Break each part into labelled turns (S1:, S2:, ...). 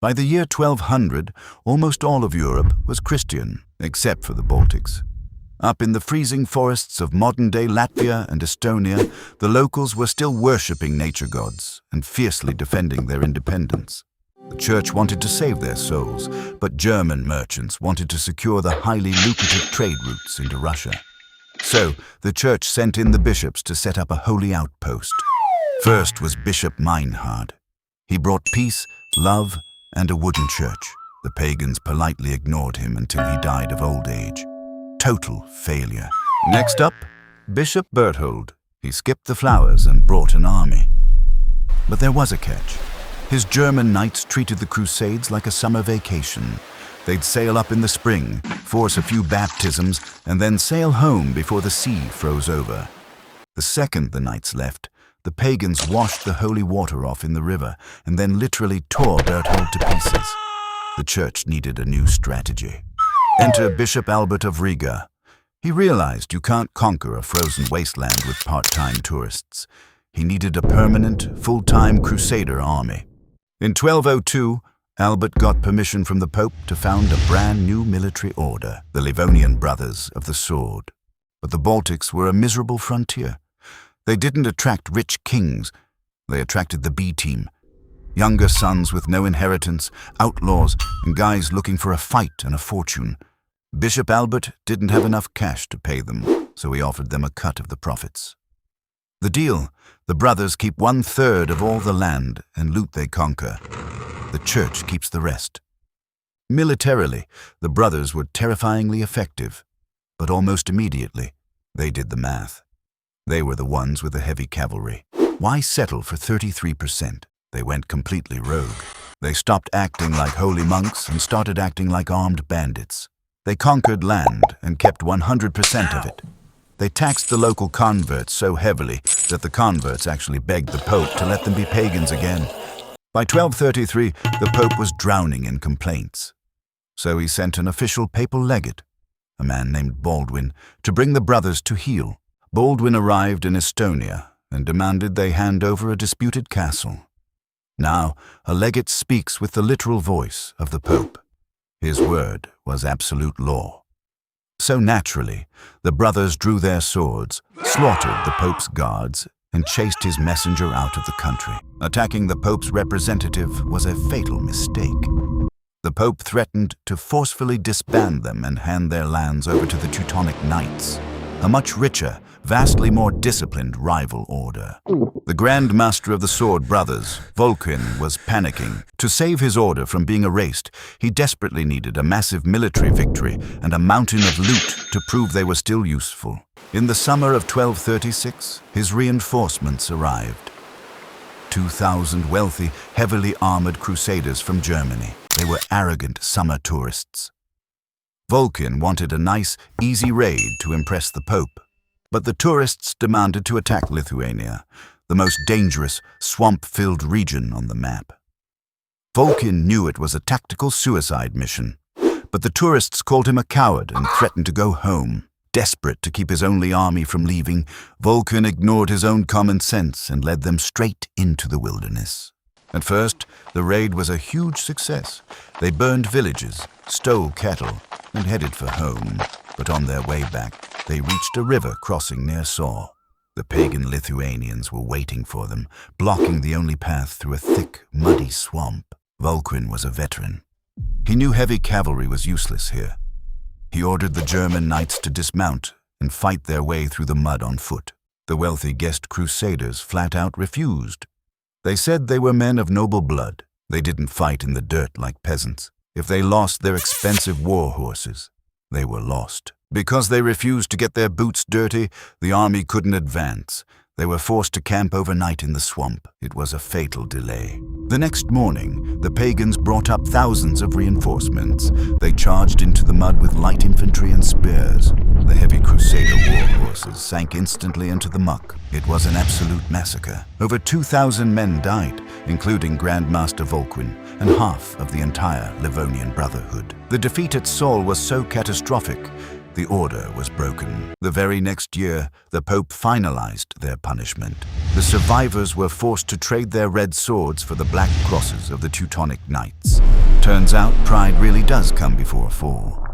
S1: By the year 1200, almost all of Europe was Christian, except for the Baltics. Up in the freezing forests of modern-day Latvia and Estonia, the locals were still worshipping nature gods and fiercely defending their independence. The church wanted to save their souls, but German merchants wanted to secure the highly lucrative trade routes into Russia. So, the church sent in the bishops to set up a holy outpost. First was Bishop Meinhard. He brought peace, love, and a wooden church. The pagans politely ignored him until he died of old age. Total failure. Next up, Bishop Berthold. He skipped the flowers and brought an army. But there was a catch. His German knights treated the Crusades like a summer vacation. They'd sail up in the spring, force a few baptisms, and then sail home before the sea froze over. The second the knights left, the pagans washed the holy water off in the river and then literally tore Berthold to pieces. The church needed a new strategy. Enter Bishop Albert of Riga. He realized you can't conquer a frozen wasteland with part-time tourists. He needed a permanent, full-time Crusader army. In 1202, Albert got permission from the Pope to found a brand new military order, the Livonian Brothers of the Sword. But the Baltics were a miserable frontier. They didn't attract rich kings. They attracted the B team. Younger sons with no inheritance, outlaws, and guys looking for a fight and a fortune. Bishop Albert didn't have enough cash to pay them, so he offered them a cut of the profits. The deal: the brothers keep 1/3 of all the land and loot they conquer. The church keeps the rest. Militarily, the brothers were terrifyingly effective, but almost immediately, they did the math. They were the ones with the heavy cavalry. Why settle for 33%? They went completely rogue. They stopped acting like holy monks and started acting like armed bandits. They conquered land and kept 100% of it. They taxed the local converts so heavily that the converts actually begged the Pope to let them be pagans again. By 1233, the Pope was drowning in complaints. So he sent an official papal legate, a man named Baldwin, to bring the brothers to heel. Baldwin arrived in Estonia and demanded they hand over a disputed castle. Now, a legate speaks with the literal voice of the Pope. His word was absolute law. So naturally, the brothers drew their swords, slaughtered the Pope's guards, and chased his messenger out of the country. Attacking the Pope's representative was a fatal mistake. The Pope threatened to forcefully disband them and hand their lands over to the Teutonic Knights, a much richer, vastly more disciplined rival order. The Grand Master of the Sword Brothers, Vulcan, was panicking. To save his order from being erased, he desperately needed a massive military victory and a mountain of loot to prove they were still useful. In the summer of 1236, his reinforcements arrived. 2,000 wealthy, heavily armored crusaders from Germany. They were arrogant summer tourists. Vulcan wanted a nice, easy raid to impress the Pope. But the tourists demanded to attack Lithuania, the most dangerous, swamp-filled region on the map. Vulcan knew it was a tactical suicide mission, but the tourists called him a coward and threatened to go home. Desperate to keep his only army from leaving, Vulcan ignored his own common sense and led them straight into the wilderness. At first, the raid was a huge success. They burned villages, stole cattle, and headed for home. But on their way back, they reached a river crossing near Saule. The pagan Lithuanians were waiting for them, blocking the only path through a thick, muddy swamp. Vulcan was a veteran. He knew heavy cavalry was useless here. He ordered the German knights to dismount and fight their way through the mud on foot. The wealthy guest crusaders flat out refused. They said they were men of noble blood. They didn't fight in the dirt like peasants. If they lost their expensive war horses, they were lost. Because they refused to get their boots dirty, the army couldn't advance. They were forced to camp overnight in the swamp. It was a fatal delay. The next morning, the pagans brought up thousands of reinforcements. They charged into the mud with light infantry and spears. The heavy Crusader war horses sank instantly into the muck. It was an absolute massacre. Over 2,000 men died, including Grand Master Vulcan and half of the entire Livonian Brotherhood. The defeat at Saule was so catastrophic, the order was broken. The very next year, the Pope finalized their punishment. The survivors were forced to trade their red swords for the black crosses of the Teutonic Knights. Turns out pride really does come before a fall,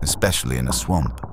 S1: especially in a swamp.